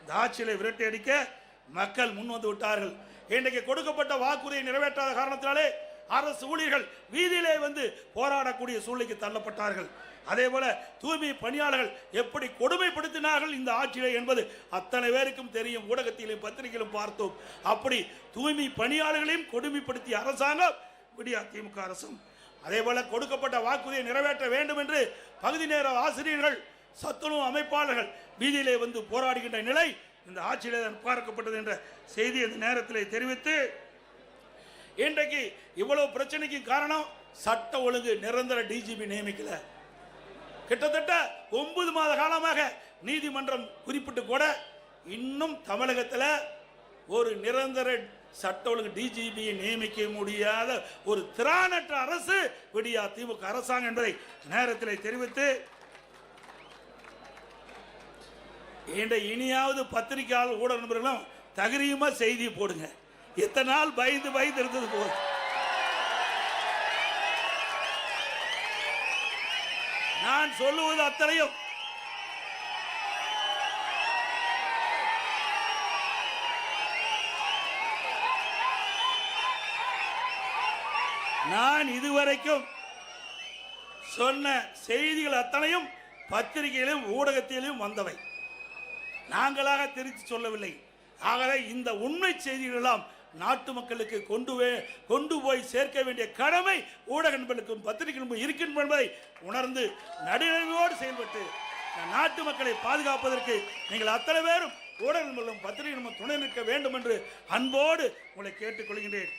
இந்த ஆட்சியை விரட்டி அடிக்க மக்கள் முன் வந்து விட்டார்கள். இன்றைக்கு கொடுக்கப்பட்ட வாக்குறுதியை நிறைவேற்றாத காரணத்தினாலே அரசு ஊழியர்கள் வீதியிலே வந்து போராடக்கூடிய சூழ்நிலைக்கு தள்ளப்பட்டார்கள். அதே போல தூய்மை பணியாளர்கள் எப்படி கொடுமைப்படுத்தினார்கள் இந்த ஆட்சியிலே என்பது அத்தனை பேருக்கும் தெரியும். ஊடகத்திலும் பத்திரிகையிலும் பார்த்தோம். அப்படி தூய்மை பணியாளர்களையும் கொடுமைப்படுத்திய அரசாங்கம் விடியா திமுக அரசும். அதே போல கொடுக்கப்பட்ட வாக்குறுதியை நிறைவேற்ற வேண்டும் என்று பகுதி நேர ஆசிரியர்கள், சத்துணவு அமைப்பாளர்கள் வீதியிலே வந்து போராடுகின்ற நிலை இந்த ஆட்சியிலே பார்க்கப்பட்டது என்ற செய்தி இந்த நேரத்தில் தெரிவித்து, இன்றைக்கு இவ்வளவு பிரச்சனைக்கு காரணம் சட்ட ஒழுங்கு நிரந்தர டிஜிபி நியமிக்கல. கிட்டத்தட்ட 9 மாத காலமாக நீதிமன்றம் குறிப்பிட்டு கூட இன்னும் தமிழகத்தில் ஒரு நிரந்தர சட்ட ஒழுங்கு டிஜிபியை நியமிக்க முடியாத ஒரு திராணற்ற அரசு விடியா திமுக அரசாங்கம் என்பதை நேரத்தில் தெரிவித்து, இனியாவது பத்திரிகையாளர் ஊடக நண்பர்களும் தகுதியுமா செய்தி போடுங்க. எத்தனை நாள் பயந்து பயந்து இருந்தது போதும். நான் சொல்லுவது அத்தனையும் நான் இதுவரைக்கும் சொன்ன செய்திகள் அத்தனையும் பத்திரிகையிலும் ஊடகத்திலும் வந்தவை, நாங்களாக திருத்தி சொல்லவில்லை. ஆகவே இந்த உண்மை செய்திகள் எல்லாம் நாட்டு மக்களுக்கு கொண்டு போய் சேர்க்க வேண்டிய கடமை ஊடக நண்பர்களுக்கும் பத்திரிகைகளுக்கும் இருக்கின்ற என்பதை உணர்ந்து நடுநிலையோடு செயல்பட்டு நாட்டு மக்களை பாதுகாப்பதற்கு நீங்கள் அத்தனை பேரும் ஊடக நண்பர்களும் பத்திரிகைகளும் துணை நிற்க வேண்டும் என்று அன்போடு உங்களை கேட்டுக்கொள்கின்றேன்.